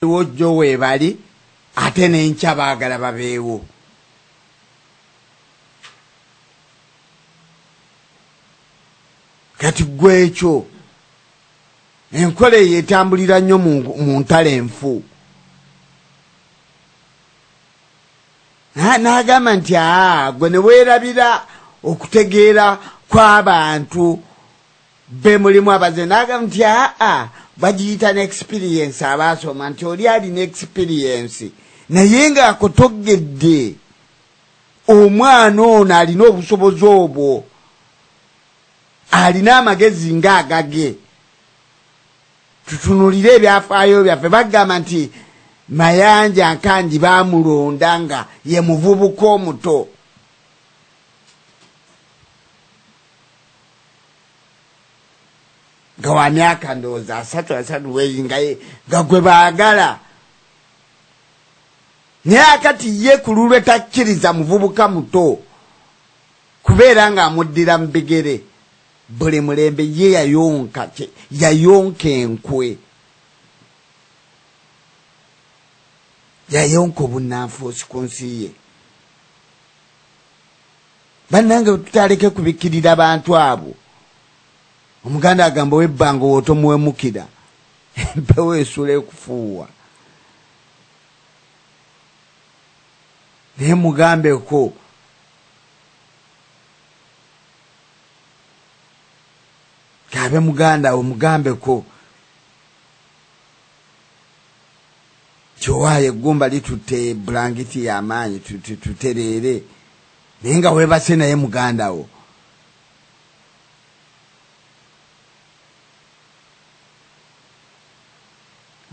wojjo webali ate n'enkya baagala babeewo. Kati gwe ekyo enkola eyo etambulira nnyo mu ntalo enfu. N'agamba nti gwe ne weerabira okutegeera kw'abantu be mulimu abaze. N'agamba nti bagiyita n'experience abaasoma nti oli alina experience naye ng'akotogedde omwana ono alina obusobozi obwo, alina amagezi ng'agage. Tutunulire ebyafaayo byaffe. Bagamba nti Mayanja Nkanji baamulonda nga ye muvubuka omuto. Nga wa myaka ndowooza 3 weyi nga gwe baagala. Naye akati ye ku lulwe takkiriza muvubuka muto kubeera ng'amuddira mu bigere. Buli mulembe ye yayonka enkwe. Yayonka obunnanfuusi ku nsi ye. Bannange tutaleke kubikkirira abantu abo. Omuganda agamba webbanga otomuwemukira empewo esula ekufuuwa. Naye mugambeko kabe muganda omugambeko kyowaye eggumba litutte bulangiti y'amaanyi tutereere naye nga weebase naye muganda wo.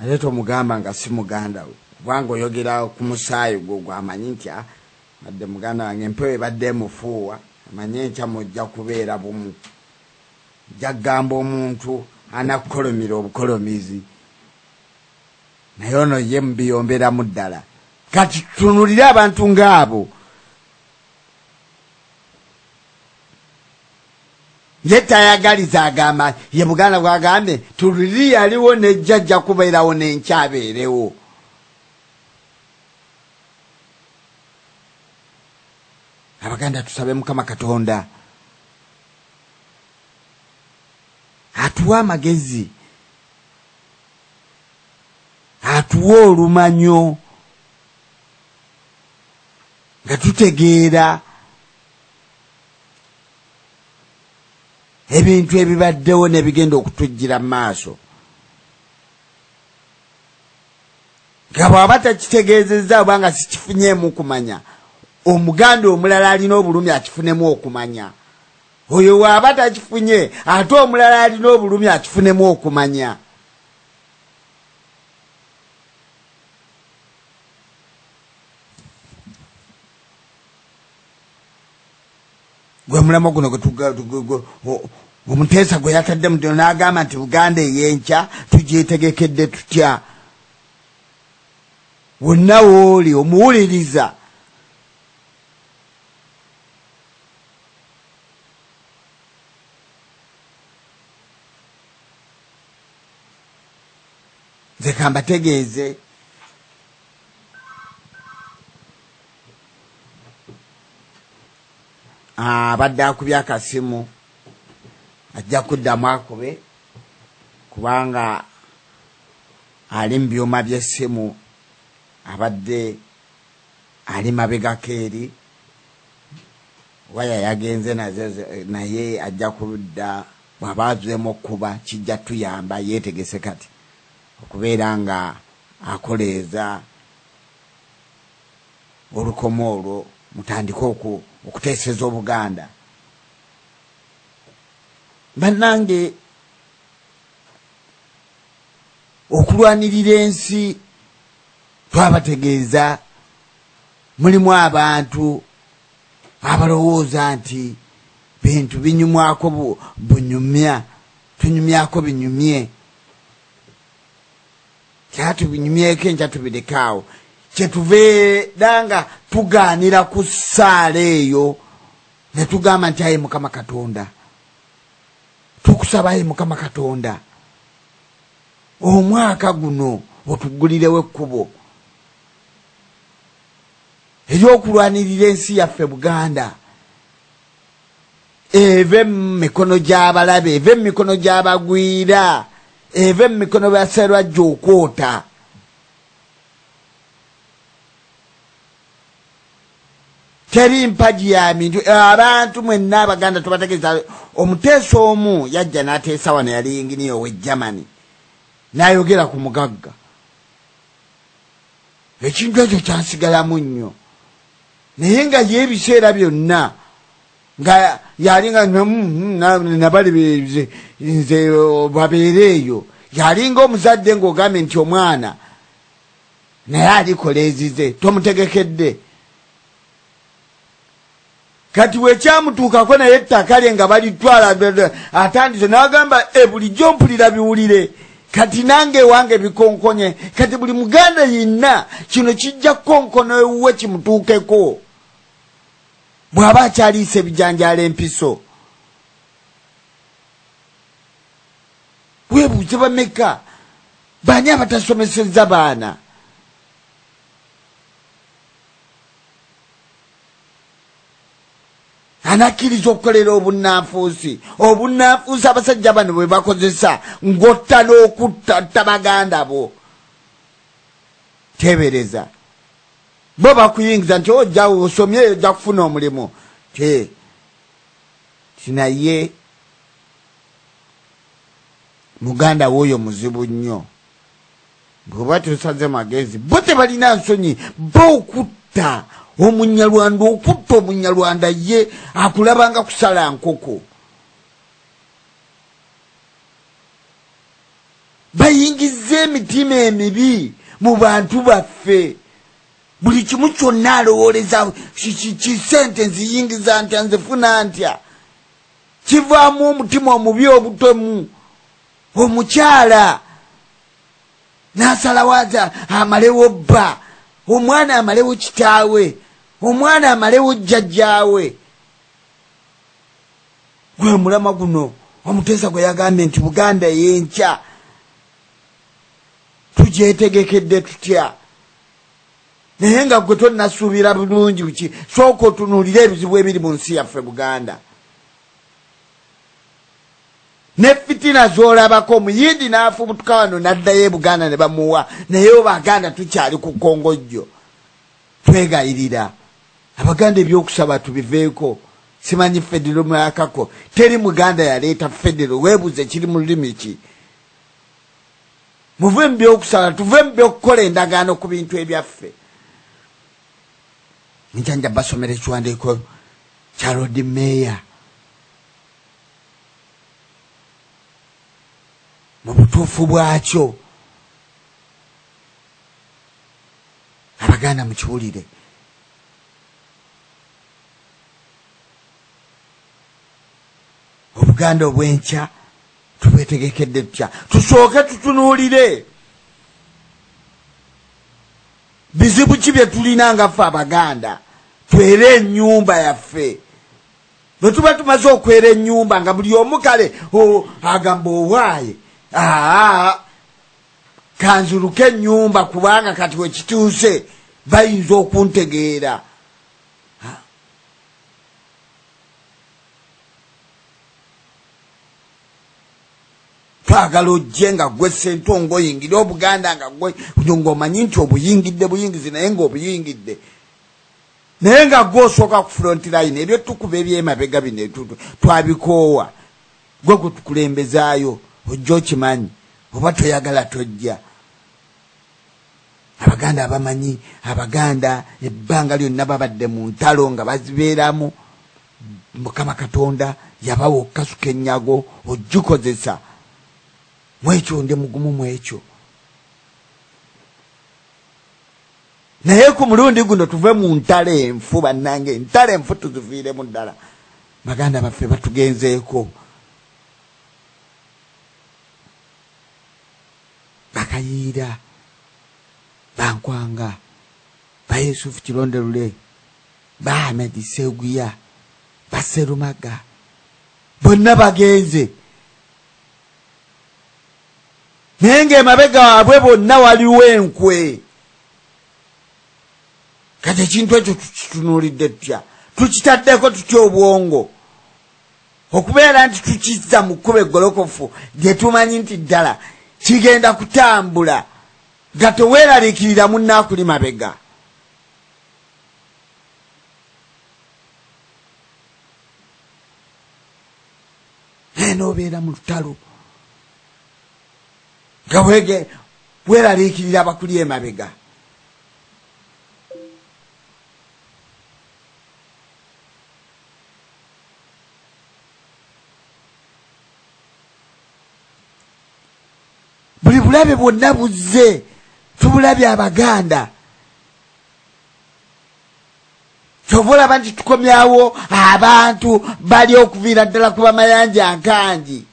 Ate tomugamba nga si muganda we kubanga oyogera ku musaayi gwo gwamanyi nti adde muganda wange empewo ebadde emufuuwa amanye nkya mujja kubeera bumu. Jagamba omuntu anakolomira obukolomizi naye ono ye mubiyomberamu ddala. Kati tutunulire abantu ng'abo. Ye tayagaliza agamba ye Buganda bwagambye tuliri yaliwo nejjajja kubeerawo n'enkyabeerewo. Abaganda tusabe Mukama Katonda atuwa amagezi, atuwa olumanyo nga tutegeera ebintu ebibaddewo nebigenda okutujjira mu maaso. Nga bw'aba takitegeezezza oba nga sikifunyeemu okumanya, omuganda omulala alina obulumi akifunemu okumanya. Oyo waaba takifunye ate omulala alina obulumi akifunemu okumanya. Gwe mulamo guno omuteesa gwe yatadde mutino n'agamba nti Buganda ey'enkya tugyetegekedde tutya. Wonna wooli omuwuliriza. Nze kambategeeze abadde akubye akasimu ajja kuddamu akube kubanga ali mu byuma by'essimu abadde ali mabegako eri waya yagenze naye ajja kudda bw'aba azuemu okuba kijja tuyamba yeetegese kati okubeera nga akoleeza olukomo olwo mutandika okuteeseza Obuganda. Bannange okulwanirira ensi twabategeeza mulimu abantu abalowooza nti bintu binyumwako bunyumya tunyumyako binyumye kyatu binyumyeko enkya tubirekaawo kyetubeera nga tugaanira ku ssaala eyo ne tugamba nti aye Mukama Katonda tukusaba aye Mukama Katonda omwaka guno otugulirewo ekkubo eryokulwanirira ensi yaffe Buganda eve mu mikono gy'abalabe, eve mu mikono gy'abagwira, eve mu mikono bya Sserwajja okwota. Teri mpaji ya mintu abantu mwenna Abaganda tubategeeza omuteesa omu yajja n'ateesa wano yali inginiya owe Germany n'ayogera ku mugagga. Ekintu ekyo kyansigalamu nnyo naye nga yeebiseera byonna nga yalinga nabali nze babeere eyo yalinga omuzadde ng'ogambye nti omwana naye alikola ezize tomutegekedde. Kati wekyamutuukako naye ettaka lye nga balitwala atandise n'agamba bulijjo mpulira biwulire kati nange ewange bikonkonye kati buli Muganda yenna kino kijja kukonkono ewuwe kimutuukeko bw'aba akyaliisa ebijanjaalo empiso. Weebuuze bameka baani abatasomesezza baana? Anakkiriza okukolera obunnanfuusi abasajja bano bwe bakozesa ngotta n'okutta Baganda bo. Tebereza bo bakuyingiza nti ojja osomye ojja kufuna omulimu tinaye Muganda w'oyo muzibu nnyo bw'oba tosaze magezi bo tebalina nsonyi bo okutta Omunyarwanda okutta Omunyarwanda ye akulabanga kusala nkoko. Bayingize emitima emibi mu bantu baffe. Buli kimu kyonna alowooleza kisente nziyingiza ntya nzifuna ntya. Kivaamu omutima omubi obutomu. Omukyala n'asalawaza amalewo bba. Omwana amalewo kitaawe, omwana amalewo jjajjaawe. Gwe mulama guno omuteesa gwe yagambye nti Buganda y'enkya tugyetegekedde tutya. Naye nga gwe tonnasuubira bulungi ki sooka otunuulire ebizibu ebiri mu nsi yaffe Buganda. Ne fitina z'olabako omuyindi n'afubutuka wano n'addayo Buganda ne bamuwa naye Abaganda tukyali ku kongojjo. Twegayirira Abaganda ebyokusaba tubiveeko. Simanyi federo mwakako teri Muganda yaleeta federo weebuze kiri mu lulimi ki. Muve mu byokusaba tuve mu byokukola endagaano ku bintu ebyaffe. Njanja basomera ekiwandiiko kya Lord Mayor mu butuufu bwakyo Abaganda mukiwulire. Obuganda obw'enkya tubwetegekedde tutya. Tusooke tutunuulire bizibu ki bye tulina nga ffe Abaganda. Twere ennyumba yaffe. Bwe tuba tumaze okwera ennyumba nga buli omu kale agamba owaaye kanzuluke ennyumba kubanga kati we kituuse bayinza okuntegeera. Twagala ojje nga gwe Ssentongo oyingire Obuganda nga gwe ng'omanyi nti obuyingidde buyingizi naye ng'obuyingidde. Naye nga gwe osooka ku front line ebyo tukuba ebyemabega bino twabikoowa. Gwe gwe tukulembezaayo ojja okimanyi oba toyagala tojja. Abaganda abamanyi Abaganda ebbanga lyonna babadde mu ntalo nga bazibeeramu. Mukama Katonda yabawa okukasuka ennyago ogikozesa. Mwekyo ndi mugumu mwekyo. Naye ku mulundi guno tuve mu ntale enfu bannange ntale enfu tuziviiremu ddala. Baganda baffe batugenzeeko. Bakayiira Bankwanga ba Yusufu Kironderule ba Ahmed Seguya ba Serumaga bonna bagenze. Nenge emabega waabwe bonna waliwo enkwe. Kati ekintu ekyo tukitunuulidde tutya? Tukitaddeko tutya obwongo? Okubeera nti tukizza mu kkubo eggolokofu gye tumanyi nti ddala kigenda kutambula nga teweeraliikirira munnaakuli mabega. N'obeera mu lutalo nga weeraliikirira abakuli emabega. Buli bulabe bwonna buzze, tubulabye Abaganda. Kyova olaba nti tukomyawo abantu bali okuviira ddala ku bamayanja nkangi.